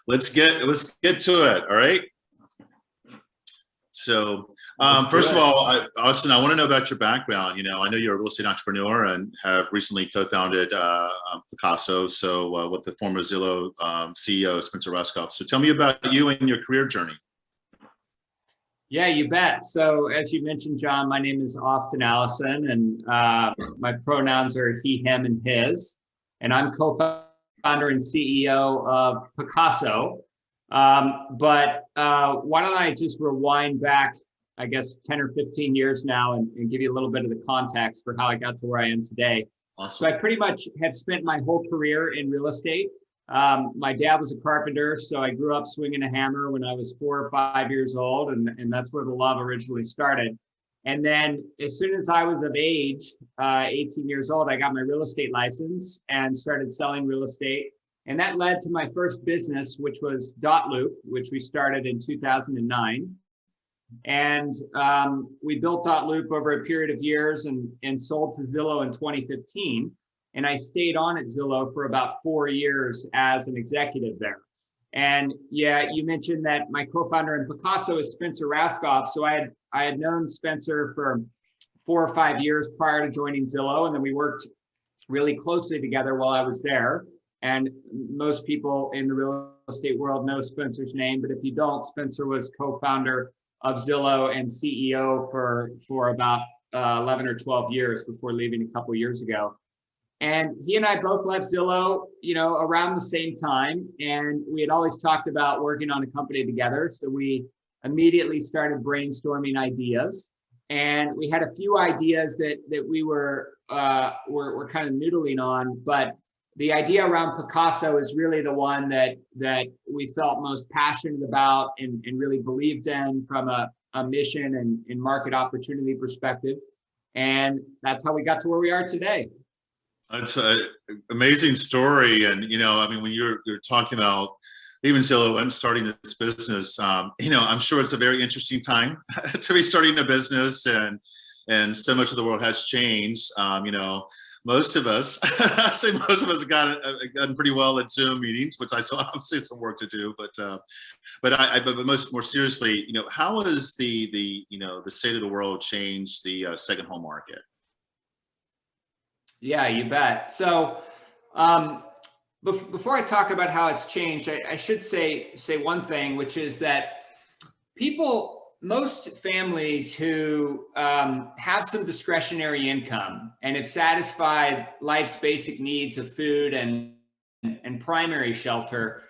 let's get to it. All right. So, first of all, Austin, I want to know about your background. I know you're a real estate entrepreneur and have recently co-founded Pacaso, with the former Zillow CEO Spencer Rascoff. So, tell me about you and your career journey. Yeah, you bet. So, as you mentioned, John, my name is Austin Allison, and my pronouns are he, him, and his. And I'm co-founder and CEO of Pacaso. But why don't I just rewind back, I guess, 10 or 15 years now and give you a little bit of the context for how I got to where I am today. Awesome. So I pretty much have spent my whole career in real estate. My dad was a carpenter, so I grew up swinging a hammer when I was 4 or 5 years old, and that's where the love originally started. And then as soon as I was of age, 18 years old, I got my real estate license and started selling real estate. And that led to my first business, which was .loop, which we started in 2009. And we built .loop over a period of years and sold to Zillow in 2015. And I stayed on at Zillow for about 4 years as an executive there. And yeah, you mentioned that my co-founder in Pacaso is Spencer Rascoff. So I had known Spencer for 4 or 5 years prior to joining Zillow. And then we worked really closely together while I was there. And most people in the real estate world know Spencer's name, but if you don't, Spencer was co-founder of Zillow and CEO for about 11 or 12 years before leaving a couple years ago. And he and I both left Zillow, around the same time. And we had always talked about working on a company together. So we immediately started brainstorming ideas. And we had a few ideas that we were kind of noodling on, but the idea around Pacaso is really the one that we felt most passionate about and really believed in from a mission and market opportunity perspective. And that's how we got to where we are today. It's an amazing story. And, when you're talking about even Zillow and starting this business, I'm sure it's a very interesting time to be starting a business, and so much of the world has changed. Most of us, I say most of us have gotten pretty well at Zoom meetings, which I still obviously some work to do. But more seriously, how has the state of the world changed the second home market? Yeah, you bet. So before I talk about how it's changed, I should say one thing, which is that most families who have some discretionary income and have satisfied life's basic needs of food and primary shelter,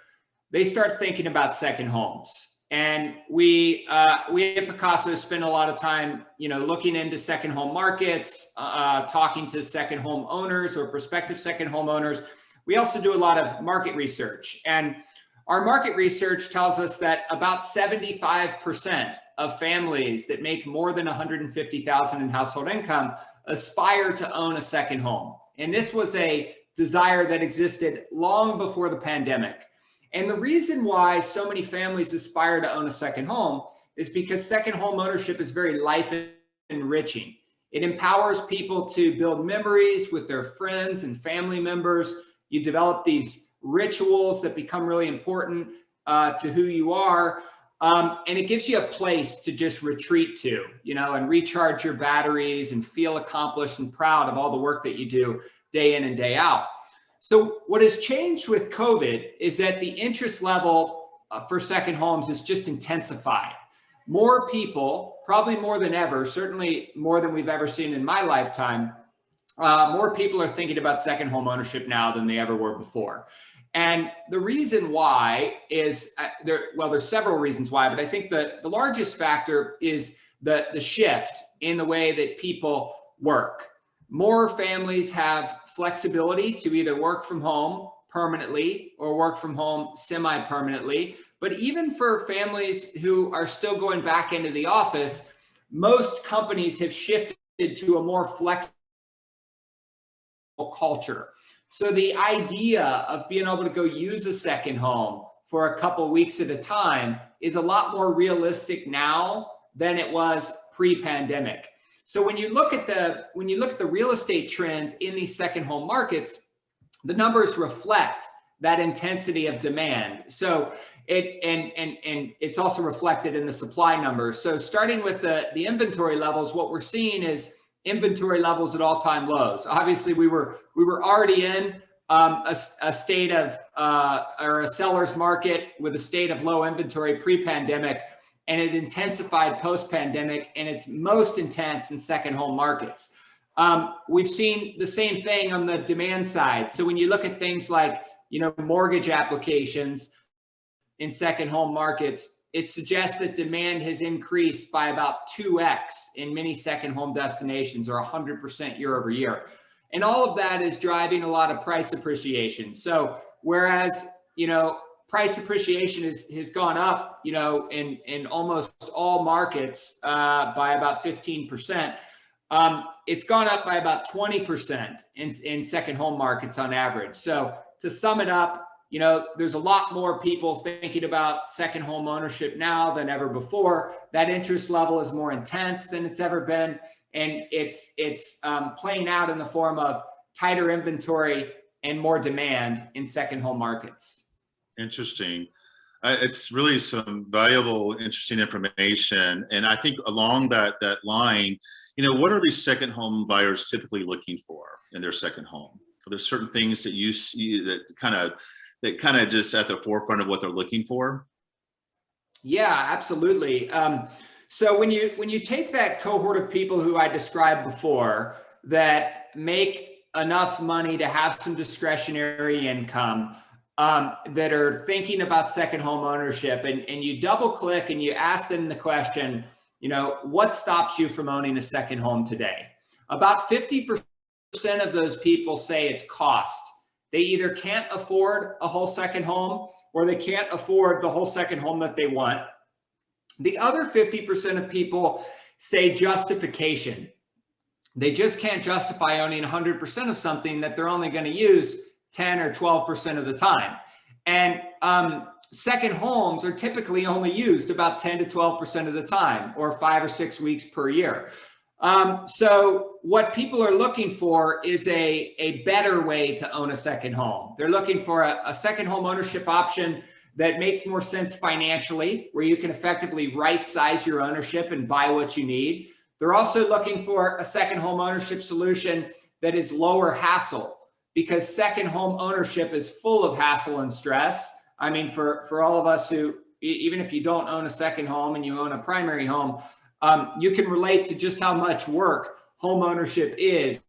they start thinking about second homes. And we at Pacaso spend a lot of time, looking into second home markets, talking to second home owners or prospective second home owners. We also do a lot of market research, and our market research tells us that about 75% of families that make more than $150,000 in household income aspire to own a second home. And this was a desire that existed long before the pandemic. And the reason why so many families aspire to own a second home is because second home ownership is very life enriching. It empowers people to build memories with their friends and family members. You develop these rituals that become really important to who you are. And it gives you a place to just retreat to, and recharge your batteries and feel accomplished and proud of all the work that you do day in and day out. So what has changed with COVID is that the interest level for second homes has just intensified. More people, probably more than ever, certainly more than we've ever seen in my lifetime, more people are thinking about second home ownership now than they ever were before. And the reason why is, there's several reasons why, but I think the largest factor is the shift in the way that people work. More families have flexibility to either work from home permanently or work from home semi-permanently. But even for families who are still going back into the office, most companies have shifted to a more flexible culture. So the idea of being able to go use a second home for a couple weeks at a time is a lot more realistic now than it was pre-pandemic. So when you look at the real estate trends in these second home markets, the numbers reflect that intensity of demand. So and it's also reflected in the supply numbers. So starting with the inventory levels, what we're seeing is inventory levels at all-time lows. Obviously, we were already in a state of or a seller's market with a state of low inventory pre-pandemic, and it intensified post-pandemic, and it's most intense in second home markets. We've seen the same thing on the demand side. So when you look at things like, mortgage applications in second home markets, it suggests that demand has increased by about 2x in many second home destinations, or 100% year over year. And all of that is driving a lot of price appreciation. So whereas, price appreciation has gone up, in almost all markets by about 15%. It's gone up by about 20% in second home markets on average. So to sum it up, there's a lot more people thinking about second home ownership now than ever before. That interest level is more intense than it's ever been. And it's playing out in the form of tighter inventory and more demand in second home markets. Interesting. It's really some valuable, interesting information. And I think along that line, what are these second home buyers typically looking for in their second home? Are there certain things that you see that kind of just at the forefront of what they're looking for? Yeah, absolutely. So when you take that cohort of people who I described before that make enough money to have some discretionary income, that are thinking about second home ownership, and you double click and you ask them the question, what stops you from owning a second home today? About 50% of those people say it's cost. They either can't afford a whole second home, or they can't afford the whole second home that they want. The other 50% of people say justification. They just can't justify owning 100% of something that they're only going to use 10 or 12% of the time. And second homes are typically only used about 10 to 12% of the time, or 5 or 6 weeks per year. So what people are looking for is a better way to own a second home. They're looking for a second home ownership option that makes more sense financially, where you can effectively right size your ownership and buy what you need. They're also looking for a second home ownership solution that is lower hassle, because second home ownership is full of hassle and stress. I mean, for all of us who, even if you don't own a second home and you own a primary home, you can relate to just how much work home ownership is.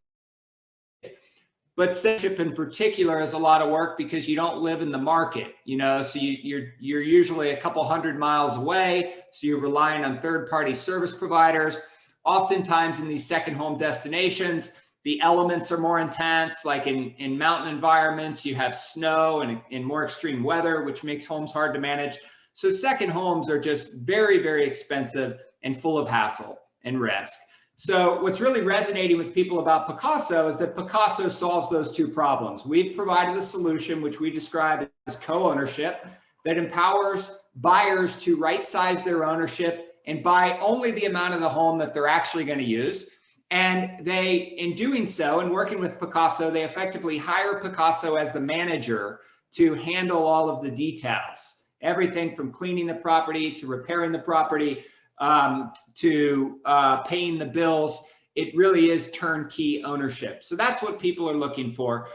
But ownership in particular is a lot of work because you don't live in the market, so you're usually a couple 100 miles away. So you're relying on third-party service providers. Oftentimes in these second home destinations, the elements are more intense, like in mountain environments, you have snow and in more extreme weather, which makes homes hard to manage. So second homes are just very, very expensive and full of hassle and risk. So what's really resonating with people about Pacaso is that Pacaso solves those two problems. We've provided a solution, which we describe as co-ownership, that empowers buyers to right-size their ownership and buy only the amount of the home that they're actually going to use. And they, in doing so and working with Pacaso, they effectively hire Pacaso as the manager to handle all of the details, everything from cleaning the property to repairing the property, to paying the bills. It really is turnkey ownership. So that's what people are looking for.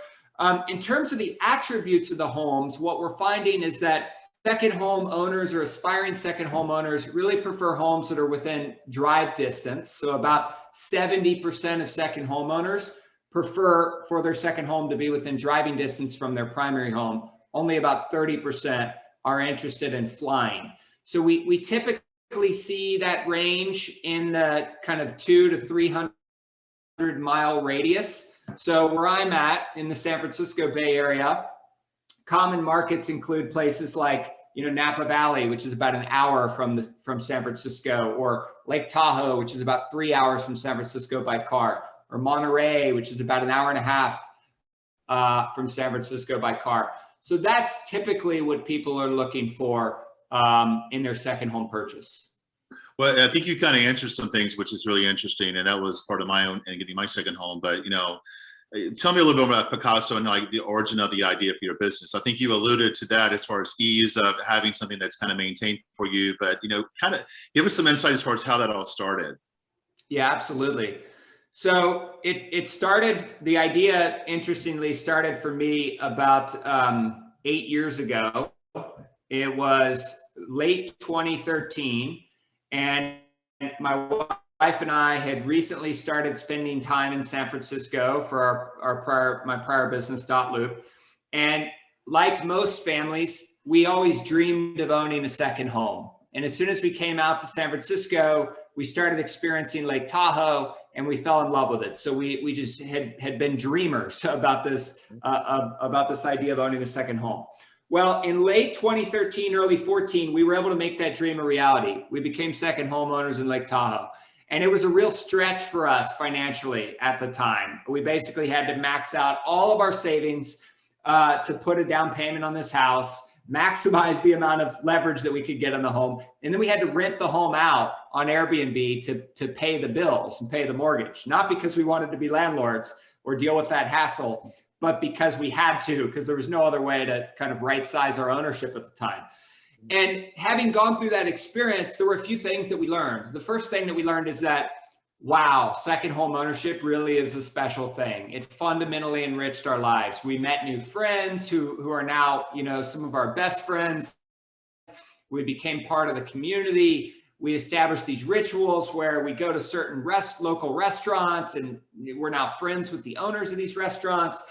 In terms of the attributes of the homes, what we're finding is that second home owners or aspiring second home owners really prefer homes that are within drive distance. So about 70% of second homeowners prefer for their second home to be within driving distance from their primary home. Only about 30% are interested in flying. So we typically see that range in the kind of 200 to 300 mile radius. So where I'm at in the San Francisco Bay Area, common markets include places like, Napa Valley, which is about an hour from San Francisco, or Lake Tahoe, which is about 3 hours from San Francisco by car, or Monterey, which is about an hour and a half from San Francisco by car. So that's typically what people are looking for in their second home purchase. Well, I think you kind of answered some things, which is really interesting, and that was part of my own and getting my second home. But tell me a little bit about Pacaso and like the origin of the idea for your business. I think you alluded to that as far as ease of having something that's kind of maintained for you, but kind of give us some insight as far as how that all started. Yeah, absolutely. So it started, the idea, interestingly, started for me about 8 years ago. It was late 2013, and my wife and I had recently started spending time in San Francisco for my prior business, Loop. And like most families, we always dreamed of owning a second home. And as soon as we came out to San Francisco, we started experiencing Lake Tahoe, and we fell in love with it. So we just had been dreamers about this idea of owning a second home. Well, in late 2013, early 14, we were able to make that dream a reality. We became second homeowners in Lake Tahoe. And it was a real stretch for us financially at the time. We basically had to max out all of our savings to put a down payment on this house, maximize the amount of leverage that we could get on the home. And then we had to rent the home out on Airbnb to pay the bills and pay the mortgage, not because we wanted to be landlords or deal with that hassle, but because we had to, because there was no other way to kind of right size our ownership at the time. And having gone through that experience, there were a few things that we learned. The first thing that we learned is that, wow, second home ownership really is a special thing. It fundamentally enriched our lives. We met new friends who are now, some of our best friends. We became part of the community. We established these rituals where we go to certain local restaurants, and we're now friends with the owners of these restaurants.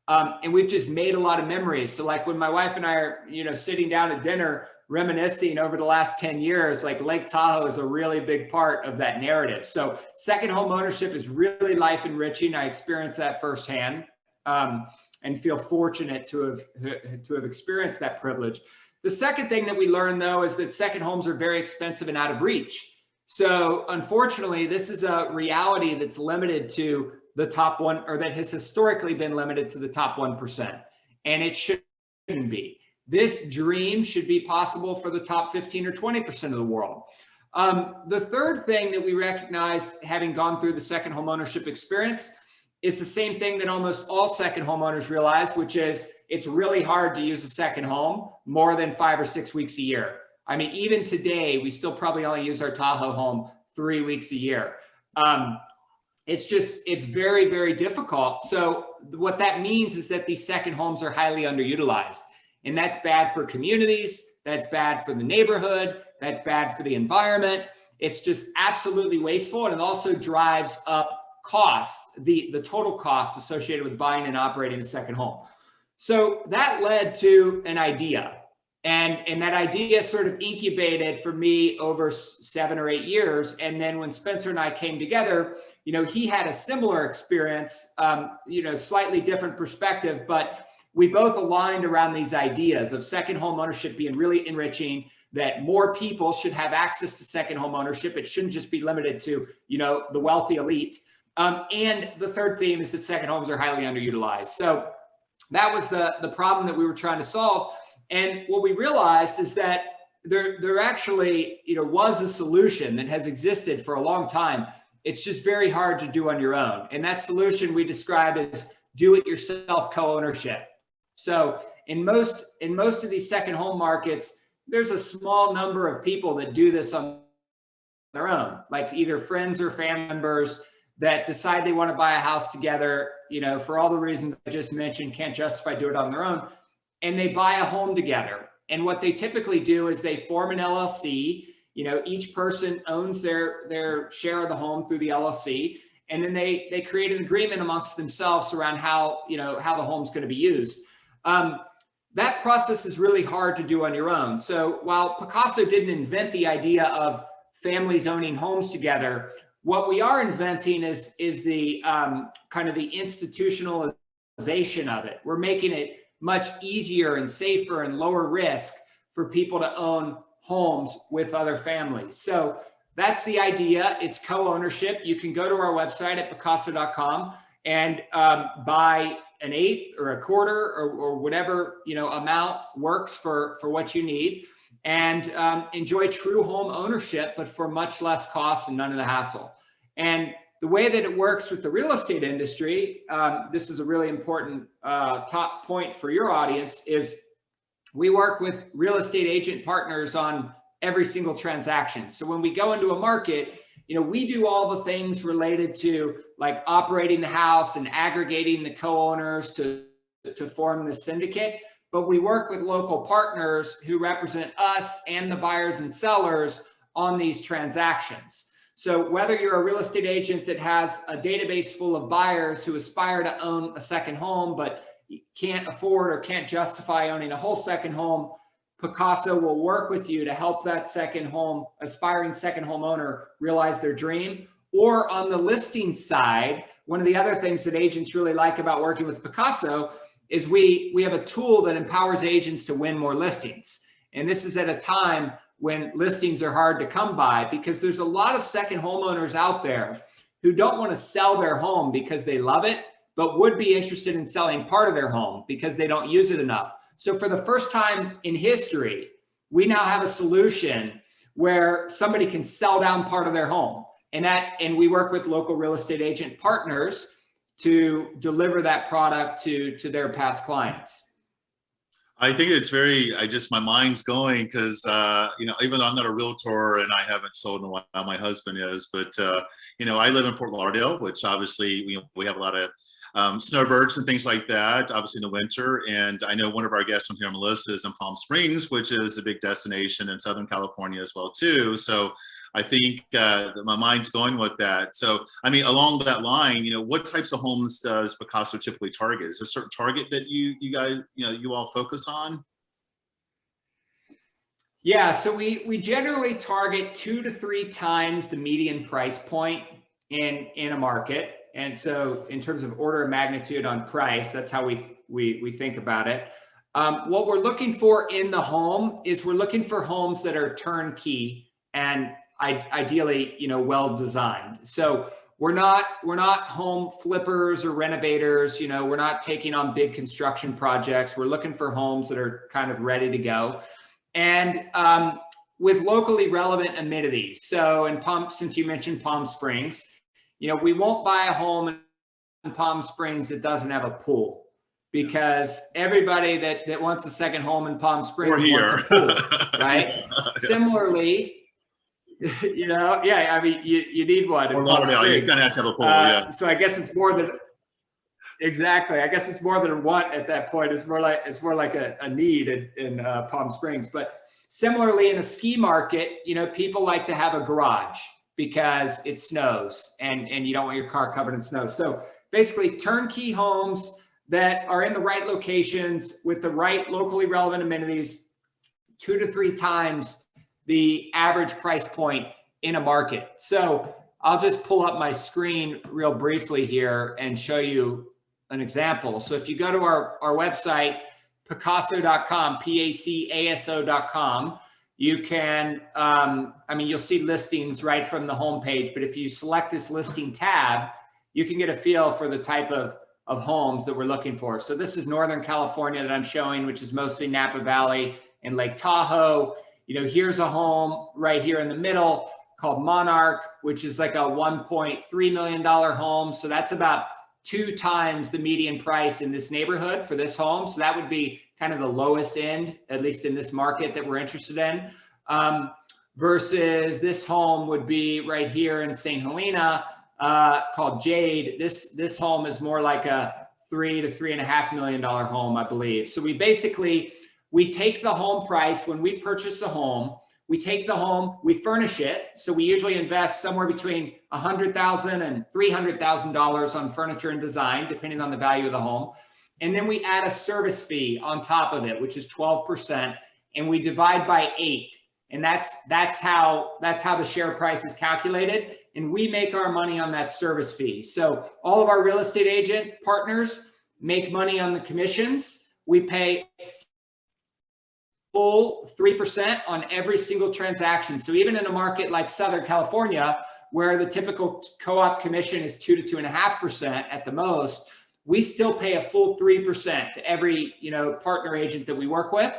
And we've just made a lot of memories. So like when my wife and I are, sitting down at dinner, reminiscing over the last 10 years, like Lake Tahoe is a really big part of that narrative. So second home ownership is really life enriching. I experienced that firsthand, and feel fortunate to have experienced that privilege. The second thing that we learned, though, is that second homes are very expensive and out of reach. So unfortunately, this is a reality that's limited to the top one, or that has historically been limited to the top 1%. And it shouldn't be. This dream should be possible for the top 15 or 20% of the world. The third thing that we recognized, having gone through the second home ownership experience, is the same thing that almost all second homeowners realize, which is it's really hard to use a second home more than 5 or 6 weeks a year. I mean, even today, we still probably only use our Tahoe home 3 weeks a year. It's very, very difficult. So what that means is that these second homes are highly underutilized. And that's bad for communities. That's bad for the neighborhood. That's bad for the environment. It's just absolutely wasteful. And it also drives up cost, the total cost associated with buying and operating a second home. So that led to an idea. And that idea sort of incubated for me over 7 or 8 years. And then when Spencer and I came together, he had a similar experience, slightly different perspective, but we both aligned around these ideas of second home ownership being really enriching, that more people should have access to second home ownership. It shouldn't just be limited to, the wealthy elite. And the third theme is that second homes are highly underutilized. So that was the problem that we were trying to solve. And what we realized is that there actually, was a solution that has existed for a long time. It's just very hard to do on your own. And that solution we described as do-it-yourself co-ownership. So in most of these second home markets, there's a small number of people that do this on their own, like either friends or family members that decide they want to buy a house together, for all the reasons I just mentioned, can't justify doing it on their own. And they buy a home together. And what they typically do is they form an LLC. Each person owns their share of the home through the LLC. And then they create an agreement amongst themselves around how the home's going to be used. That process is really hard to do on your own. So while Pacaso didn't invent the idea of families owning homes together, what we are inventing is the kind of the institutionalization of it. We're making it much easier and safer and lower risk for people to own homes with other families. So that's the idea. It's co-ownership. You can go to our website at pacaso.com and buy an eighth or a quarter or whatever amount works for what you need, and enjoy true home ownership, but for much less cost and none of the hassle. And the way that it works with the real estate industry, this is a really important top point for your audience, is we work with real estate agent partners on every single transaction. So when we go into a market, we do all the things related to like operating the house and aggregating the co-owners to form the syndicate. But we work with local partners who represent us and the buyers and sellers on these transactions. So whether you're a real estate agent that has a database full of buyers who aspire to own a second home, but can't afford or can't justify owning a whole second home, Pacaso will work with you to help that aspiring second home owner realize their dream. Or on the listing side, one of the other things that agents really like about working with Pacaso is we have a tool that empowers agents to win more listings. And this is at a time when listings are hard to come by, because there's a lot of second homeowners out there who don't want to sell their home because they love it, but would be interested in selling part of their home because they don't use it enough. So for the first time in history, we now have a solution where somebody can sell down part of their home. And we work with local real estate agent partners to deliver that product to their past clients. I think it's my mind's going because, even though I'm not a realtor and I haven't sold in a while, my husband is, but, I live in Fort Lauderdale, which obviously we have a lot of snowbirds and things like that, obviously in the winter. And I know one of our guests on here, Melissa, is in Palm Springs, which is a big destination in Southern California as well too. So I think my mind's going with that. So, along that line, what types of homes does Pacaso typically target? Is there a certain target that you guys, you all focus on? Yeah, so we generally target 2 to 3 times the median price point in a market. And so in terms of order of magnitude on price, that's how we think about it. What we're looking for in the home is we're looking for homes that are turnkey and ideally, well designed. So we're not home flippers or renovators. We're not taking on big construction projects. We're looking for homes that are kind of ready to go, and with locally relevant amenities. So since you mentioned Palm Springs, we won't buy a home in Palm Springs that doesn't have a pool, because everybody that wants a second home in Palm Springs wants a pool, right? Yeah. Similarly, you need one in Palm Springs. You're gonna have to have a pool, yeah. So I guess it's more than exactly. I guess it's more than a want at that point. It's more like a need in Palm Springs. But similarly, in a ski market, people like to have a garage because it snows and you don't want your car covered in snow. So basically turnkey homes that are in the right locations with the right locally relevant amenities, 2 to 3 times the average price point in a market. So I'll just pull up my screen real briefly here and show you an example. So if you go to our website, pacaso.com, Pacaso.com, you can, you'll see listings right from the homepage, but if you select this listing tab, you can get a feel for the type of homes that we're looking for. So this is Northern California that I'm showing, which is mostly Napa Valley and Lake Tahoe. Here's a home right here in the middle called Monarch, which is like a $1.3 million home. So that's about 2 times the median price in this neighborhood for this home. So that would be kind of the lowest end, at least in this market that we're interested in. Versus this home would be right here in St. Helena, called Jade. This home is more like a $3 to $3.5 million home, I believe. So we take the home price when we purchase a home. We take the home, we furnish it. So we usually invest somewhere between $100,000 and $300,000 on furniture and design, depending on the value of the home. And then we add a service fee on top of it, which is 12%, and we divide by 8. And that's how the share price is calculated. And we make our money on that service fee. So all of our real estate agent partners make money on the commissions. We pay full 3% on every single transaction. So even in a market like Southern California, where the typical co-op commission is 2 to 2.5% at the most, we still pay a full 3% to every partner agent that we work with.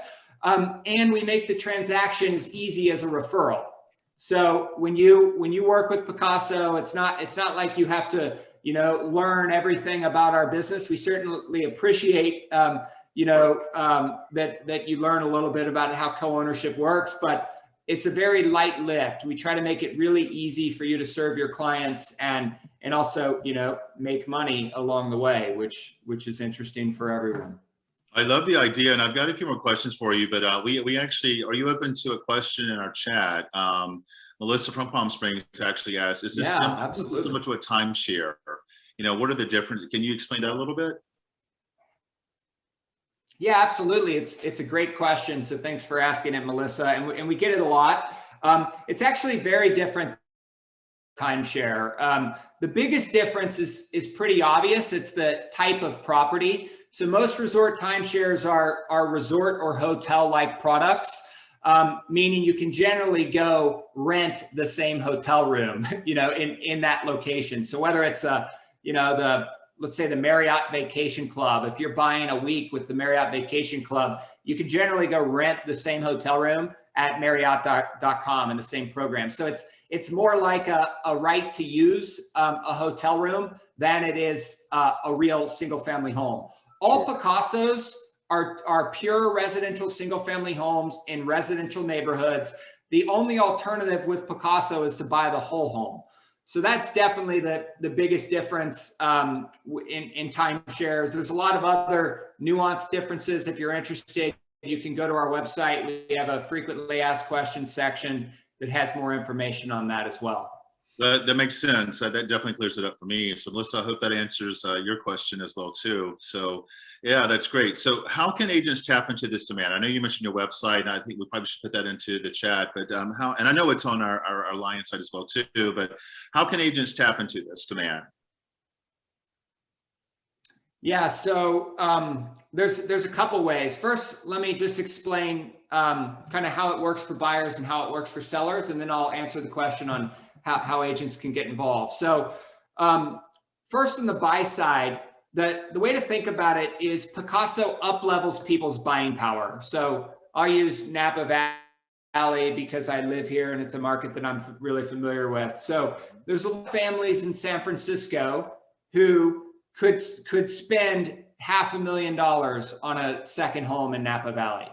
And we make the transaction as easy as a referral. So when you work with Pacaso, it's not like you have to, learn everything about our business. We certainly appreciate, that you learn a little bit about how co-ownership works, but it's a very light lift. We try to make it really easy for you to serve your clients and also, make money along the way, which is interesting for everyone. I love the idea, and I've got a few more questions for you, but we actually, are you open to a question in our chat? Melissa from Palm Springs actually asked, is this similar to a timeshare? What are the differences? Can you explain that a little bit? Yeah, absolutely. It's a great question. So thanks for asking it, Melissa. And we get it a lot. It's actually very different timeshare. The biggest difference is pretty obvious. It's the type of property. So most resort timeshares are resort or hotel-like products, meaning you can generally go rent the same hotel room, in that location. So whether it's let's say the Marriott Vacation Club, if you're buying a week with the Marriott Vacation Club, you can generally go rent the same hotel room at Marriott.com in the same program. So it's more like a right to use a hotel room than it is a real single family home. All Pacasos are pure residential single family homes in residential neighborhoods. The only alternative with Pacaso is to buy the whole home. So that's definitely the biggest difference in timeshares. There's a lot of other nuanced differences. If you're interested, you can go to our website. We have a frequently asked questions section that has more information on that as well. That makes sense. That definitely clears it up for me. So Melissa, I hope that answers your question as well too. So yeah, that's great. So how can agents tap into this demand? I know you mentioned your website, and I think we probably should put that into the chat, but how, and I know it's on our Alliance site as well too, but how can agents tap into this demand? Yeah, so there's a couple ways. First, let me just explain kind of how it works for buyers and how it works for sellers, and then I'll answer the question on how agents can get involved. So first, on the buy side, the way to think about it is Pacaso up-levels people's buying power. So I'll use Napa Valley because I live here and it's a market that I'm really familiar with. So there's a lot of families in San Francisco who could spend $500,000 on a second home in Napa Valley.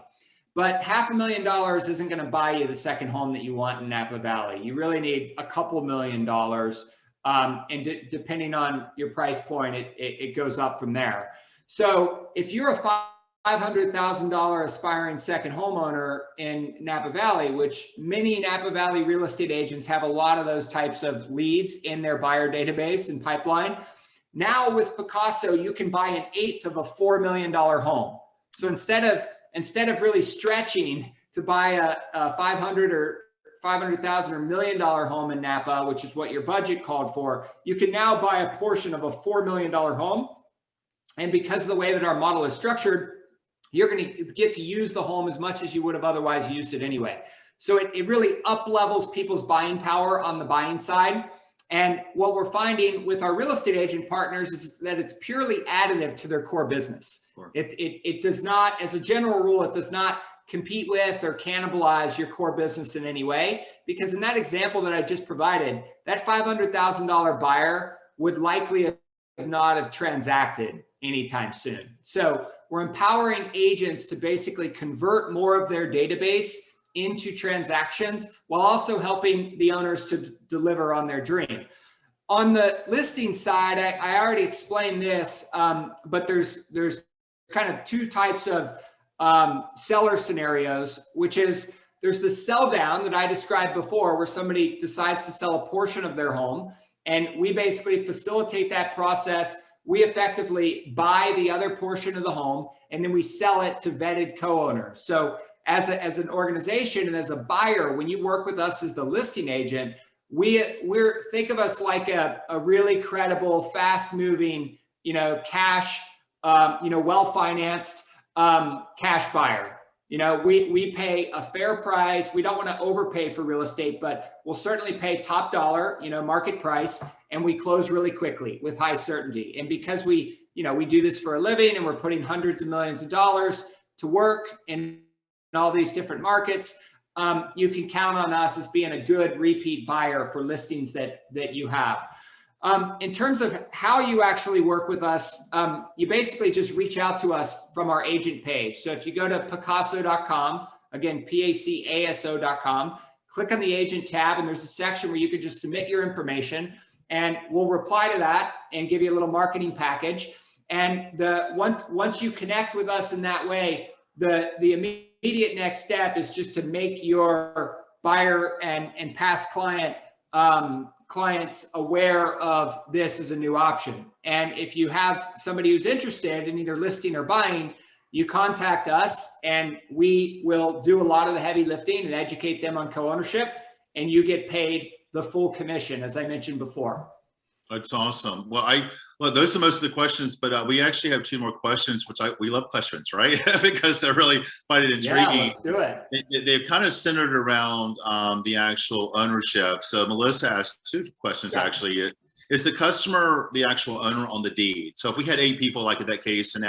But $500,000 isn't going to buy you the second home that you want in Napa Valley. You really need a couple $1,000,000. And depending on your price point, it goes up from there. So if you're a $500,000 aspiring second homeowner in Napa Valley, which many Napa Valley real estate agents have a lot of those types of leads in their buyer database and pipeline. Now with Pacaso, you can buy an eighth of a $4 million home. So instead of really stretching to buy a $500,000 or $1 million home in Napa, which is what your budget called for, you can now buy a portion of a $4 million home. And because of the way that our model is structured, you're going to get to use the home as much as you would have otherwise used it anyway. So it really up levels people's buying power on the buying side. And what we're finding with our real estate agent partners is that it's purely additive to their core business. Sure. It does not, as a general rule, it does not compete with or cannibalize your core business in any way. Because in that example that I just provided, that $500,000 buyer would likely not have transacted anytime soon. So we're empowering agents to basically convert more of their database into transactions while also helping the owners to deliver on their dream. On the listing side, I already explained this, but there's kind of two types of seller scenarios, which is there's the sell down that I described before, where somebody decides to sell a portion of their home, and we basically facilitate that process. We effectively buy the other portion of the home, and then we sell it to vetted co-owners. So as an organization and as a buyer, when you work with us as the listing agent, we're think of us like a really credible, fast-moving, cash, well-financed cash buyer. We pay a fair price. We don't want to overpay for real estate, but we'll certainly pay top dollar, market price, and we close really quickly with high certainty. And because we do this for a living and we're putting hundreds of millions of dollars to work in all these different markets, you can count on us as being a good repeat buyer for listings that you have. In terms of how you actually work with us, you basically just reach out to us from our agent page. So if you go to Pacaso.com, again, Pacaso.com, click on the agent tab, and there's a section where you could just submit your information, and we'll reply to that and give you a little marketing package. And once you connect with us in that way, the immediate next step is just to make your buyer and past clients aware of this as a new option. And if you have somebody who's interested in either listing or buying, you contact us and we will do a lot of the heavy lifting and educate them on co-ownership, and you get paid the full commission, as I mentioned before. That's awesome. Well, those are most of the questions, but we actually have two more questions, which we love questions, right? Because they're really quite intriguing. Yeah, let's do it. They're kind of centered around the actual ownership. So Melissa asked two questions, actually. Is the customer the actual owner on the deed? So if we had 8 people, like in that case, in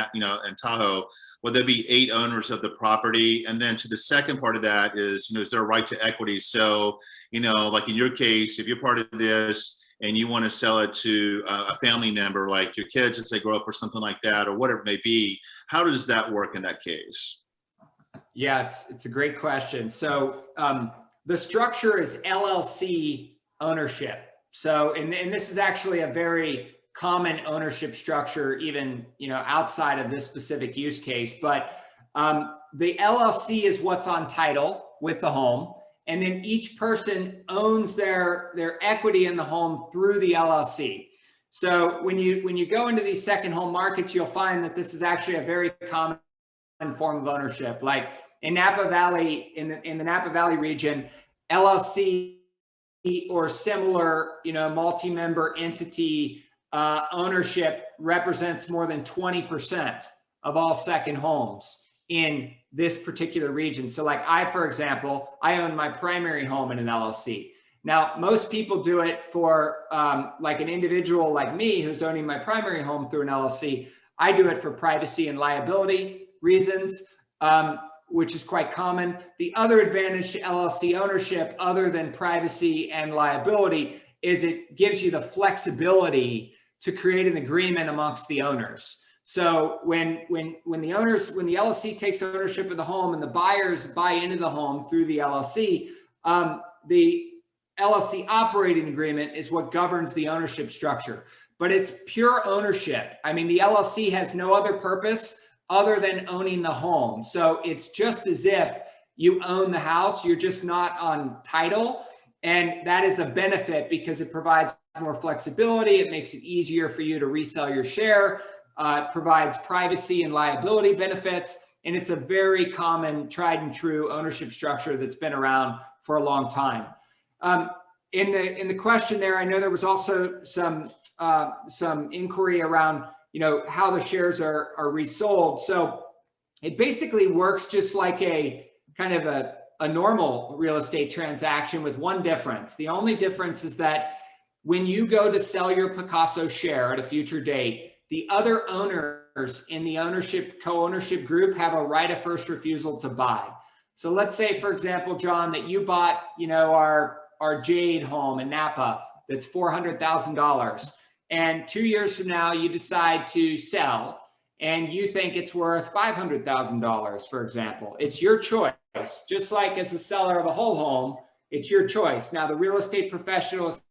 Tahoe, would there be 8 owners of the property? And then to the second part of that is, is there a right to equity? So, like in your case, if you're part of this, and you want to sell it to a family member, like your kids as they grow up or something like that, or whatever it may be, how does that work in that case? Yeah, it's a great question. So the structure is LLC ownership. So, and this is actually a very common ownership structure, even, outside of this specific use case, but the LLC is what's on title with the home. And then each person owns their equity in the home through the LLC. So when you go into these second home markets, you'll find that this is actually a very common form of ownership. Like in Napa Valley, in the Napa Valley region, LLC or similar, multi-member entity ownership represents more than 20% of all second homes in this particular region. So like for example, I own my primary home in an LLC. Now, most people do it for like an individual like me who's owning my primary home through an LLC. I do it for privacy and liability reasons, which is quite common. The other advantage to LLC ownership, other than privacy and liability, is it gives you the flexibility to create an agreement amongst the owners. So when the LLC takes ownership of the home and the buyers buy into the home through the LLC, the LLC operating agreement is what governs the ownership structure, but it's pure ownership. I mean, the LLC has no other purpose other than owning the home. So it's just as if you own the house, you're just not on title. And that is a benefit because it provides more flexibility. It makes it easier for you to resell your share. Provides privacy and liability benefits, and it's a very common, tried and true ownership structure that's been around for a long time. In the question there, I know there was also some inquiry around how the shares are resold. So it basically works just like a kind of a normal real estate transaction with one difference. The only difference is that when you go to sell your Pacaso share at a future date, the other owners in the co-ownership group have a right of first refusal to buy. So let's say, for example, John, that you bought, our Jade home in Napa that's $400,000. And 2 years from now, you decide to sell and you think it's worth $500,000, for example. It's your choice. Just like as a seller of a whole home, it's your choice. Now, the real estate professionals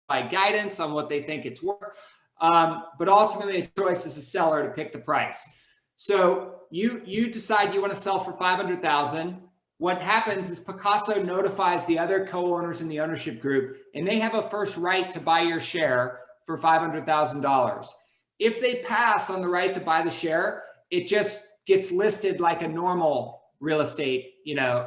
provide guidance on what they think it's worth. But ultimately, the choice is a seller to pick the price. So you decide you want to sell for $500,000. What happens is Pacaso notifies the other co-owners in the ownership group, and they have a first right to buy your share for $500,000. If they pass on the right to buy the share, it just gets listed like a normal real estate,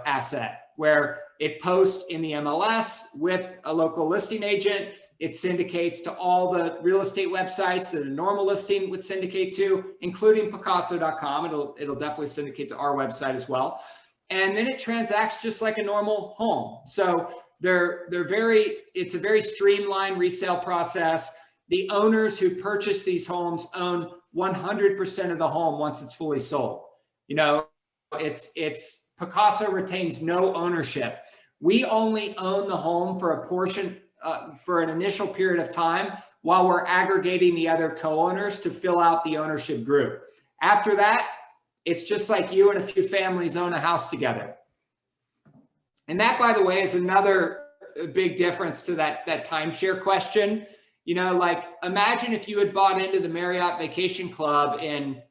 asset, where it posts in the MLS with a local listing agent. It syndicates to all the real estate websites that a normal listing would syndicate to, including Pacaso.com. It'll definitely syndicate to our website as well. And then it transacts just like a normal home. So it's a very streamlined resale process. The owners who purchase these homes own 100% of the home once it's fully sold. It's Pacaso retains no ownership. We only own the home for a portion, for an initial period of time, while we're aggregating the other co-owners to fill out the ownership group. After that, it's just like you and a few families own a house together. And that, by the way, is another big difference to that timeshare question. You know, like, imagine if you had bought into the Marriott Vacation Club in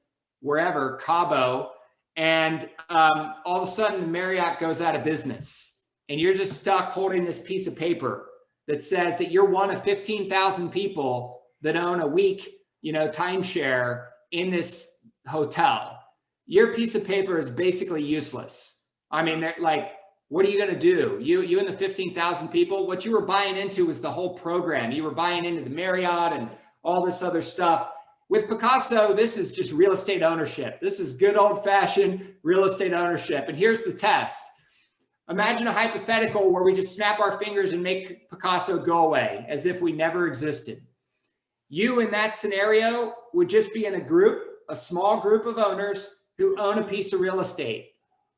wherever, Cabo, and all of a sudden the Marriott goes out of business, and you're just stuck holding this piece of paper that says that you're one of 15,000 people that own a week, you know, timeshare in this hotel. Your piece of paper is basically useless. I mean, they're like, what are you going to do? You and the 15,000 people, what you were buying into was the whole program. You were buying into the Marriott and all this other stuff. With Pacaso, this is just real estate ownership. This is good old-fashioned real estate ownership. And here's the test. Imagine a hypothetical where we just snap our fingers and make Pacaso go away as if we never existed. You in that scenario would just be in a group, a small group of owners who own a piece of real estate.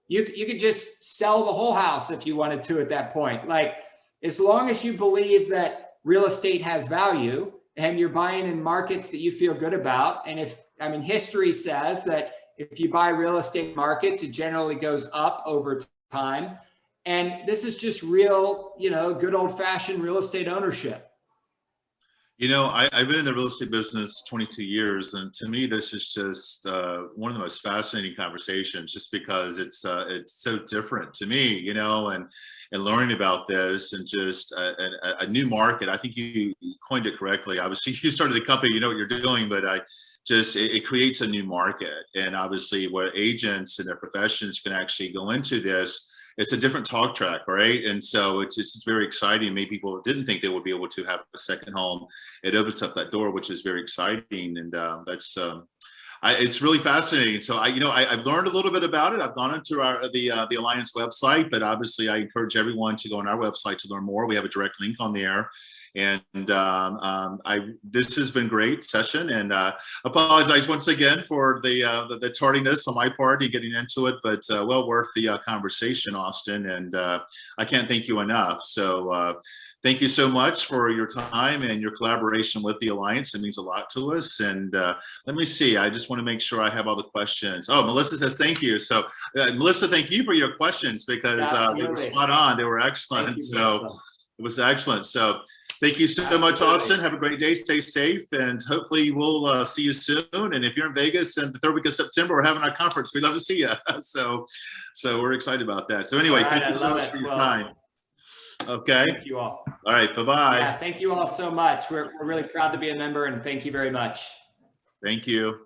You could just sell the whole house if you wanted to at that point. Like, as long as you believe that real estate has value and you're buying in markets that you feel good about. And history says that if you buy real estate markets, it generally goes up over time. And this is just real, you know, good old fashioned real estate ownership. You know, I've been in the real estate business 22 years, and to me, this is just one of the most fascinating conversations, just because it's so different to me, you know, and learning about this and just a new market. I think you coined it correctly. Obviously, you started the company, you know what you're doing, but it creates a new market, and obviously, where agents and their professions can actually go into this. It's a different talk track, right? And so it's very exciting. Maybe people didn't think they would be able to have a second home. It opens up that door, which is very exciting, and it's really fascinating. So I've learned a little bit about it. I've gone into the Alliance website, but obviously I encourage everyone to go on our website to learn more. We have a direct link on there. And this has been a great session, and apologize once again for the tardiness on my part in getting into it, but well worth the conversation, Austin, and I can't thank you enough. So thank you so much for your time and your collaboration with the Alliance. It means a lot to us. And let me see, I just want to make sure I have all the questions. Oh, Melissa says thank you. So Melissa, thank you for your questions, because they were spot on. They were excellent. So it was excellent. So thank you so much, Austin. Have a great day. Stay safe, and hopefully we'll see you soon. And if you're in Vegas and the third week of September, we're having our conference. We'd love to see you. So we're excited about that. So anyway, thank you so much for your time. Okay. Thank you all. All right. Bye-bye. Yeah, thank you all so much. We're really proud to be a member, and thank you very much. Thank you.